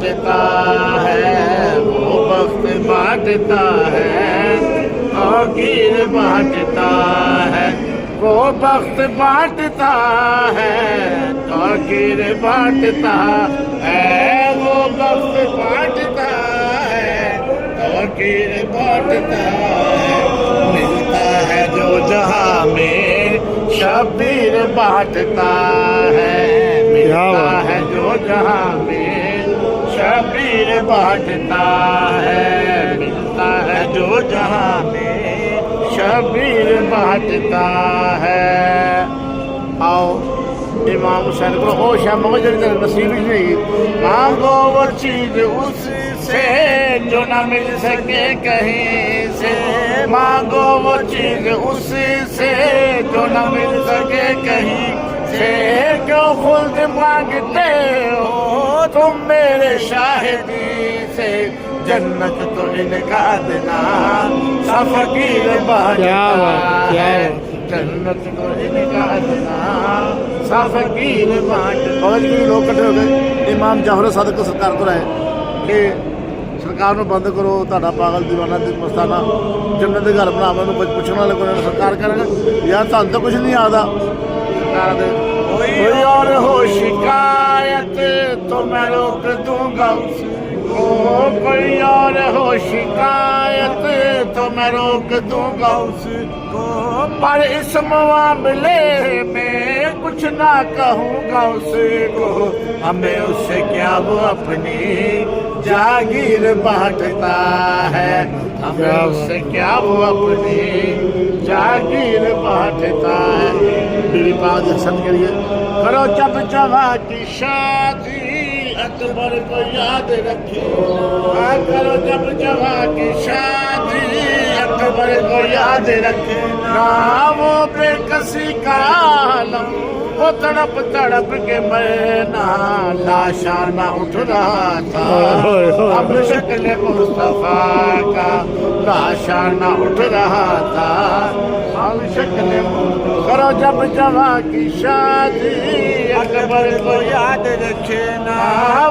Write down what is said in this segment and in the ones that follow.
बांटता है, वो बख्त बांटता है, फकीर बांटता है, वो बख्त बांटता है, फकीर बांटता है, वो बख्त बांटता है, फकीर बांटता है। मिलता है जो जहां में शबीर बांटता है, मिलता है जो जहां में शबीर बांटता है, मिलता है जो जहां में शबीर बांटता है। आओ इमाम हुसैन को होश है मगर नसीब ही नहीं, मांगो वो चीज उससे जो न मिल सके कहीं से, मांगो वो चीज उससे जो न मिल सके कहीं से। क्यों खुद मांगते हो तुम मेरे शाहिदी से, जन्नत तो इनका देना फकीर बांटता है, जन्नत को इनका देना फकीर बांटता। और जी लोग इकट्ठे हो गए इमाम जाफर सादिक को सरकार को राय कि सरकार ਨੂੰ ਬੰਦ ਕਰੋ, ਤੁਹਾਡਾ ਪਾਗਲ ਦੀਵਾਨਾ ਤੇ ਮਸਤਾਨਾ ਜੰਨਤ ਦੇ ਘਰ ਬਣਾਉਣ ਨੂੰ ਪੁੱਛਣ ਵਾਲੇ ਕੋਲ ਸਰਕਾਰ ਕਰਨਗੇ ਯਾਰ ਤੁਹਾਨੂੰ ਤਾਂ ਕੁਝ ਨਹੀਂ ਆਦਾ। ਸਰਕਾਰ ਦੇ कोई और हो शिकायत तो मैं रोक दूंगा उसको, कोई और हो शिकायत तो मैं रोक दूंगा उसको, पर इस मामले में कुछ ना कहूँगा उसको। हमें उससे क्या वो अपनी जागीर बांटता है, हमें उससे क्या वो अपनी जागीर बांटता है। मेरी बात हसन के लिए करो जब जवा की शादी अकबर को याद रखे, करो जब जवा की शादी अकबर को याद रखे। ना वो बेकसी का आलम वो तड़प तड़प के मरना, लाशा ना उठ रहा था अब शक्ल मुस्तफा का, लाशा ना उठ रहा था अब शक्ल। करो जब जवा की शादी अकबर को याद रखे, ना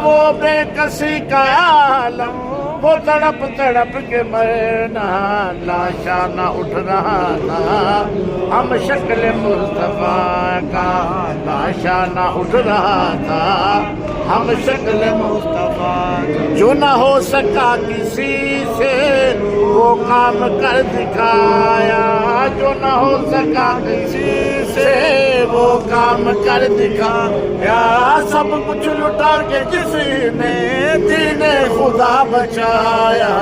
वो बेकसी का आलम वो तड़प तड़प के मरना, लाशा ना उठ रहा था हम शक्ल मुस्तफा का, लाशा ना उठ रहा था हम शक्ल मुस्तफा। जो ना हो सका किसी से वो काम कर दिखाया, जो ना हो सका किसी से वो काम कर दिखाया। सब कुछ लुटा के जिसने दीने खुदा बचाया,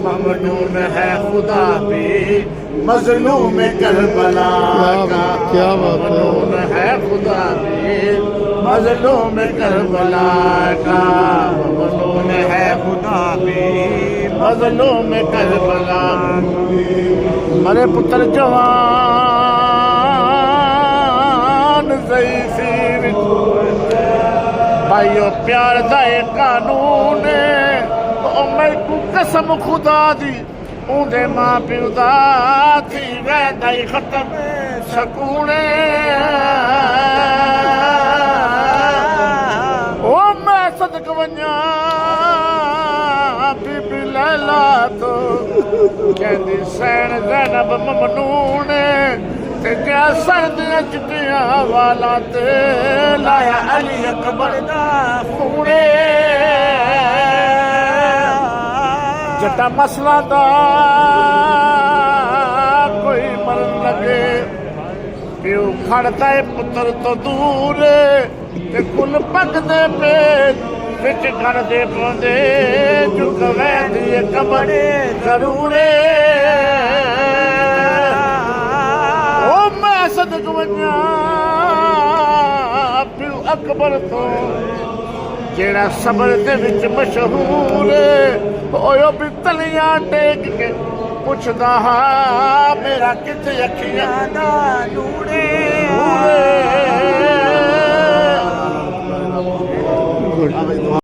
ममनून है खुदा भी मजलूम करबला का, ममनून है खुदा भी मजलूम करबला का, ममनून है खुदा भी मजलूम करबला। मरे पुत्र जवान ज़ईफ़ी भाइयों प्यार दा कानून मैनू कसम खुदा दी उंदे मां प्यो दा थी वैदा ही खत्म सकून। ओ मैं सदक वञा बीबी लैला तो कहंदी सैन ज़ैनब ममनून ते क्या सर्दियां चिट्टियां वाला ते लाया अली अकबर दा खून। जटा मसला दा कोई मरन लगे प्यो खड़ता है पुत्र तो दूर ते कुल पकदे पे बिच घर दे पौंदे चुक वैदी कबड़े जरूरे। ओ मैं सदक वञा प्यो अकबर तो जेड़ा सबर दे विच मशहूर होयो भी तलियां टेक के पुछदा हा मेरा किथे अखियां दा नूरे।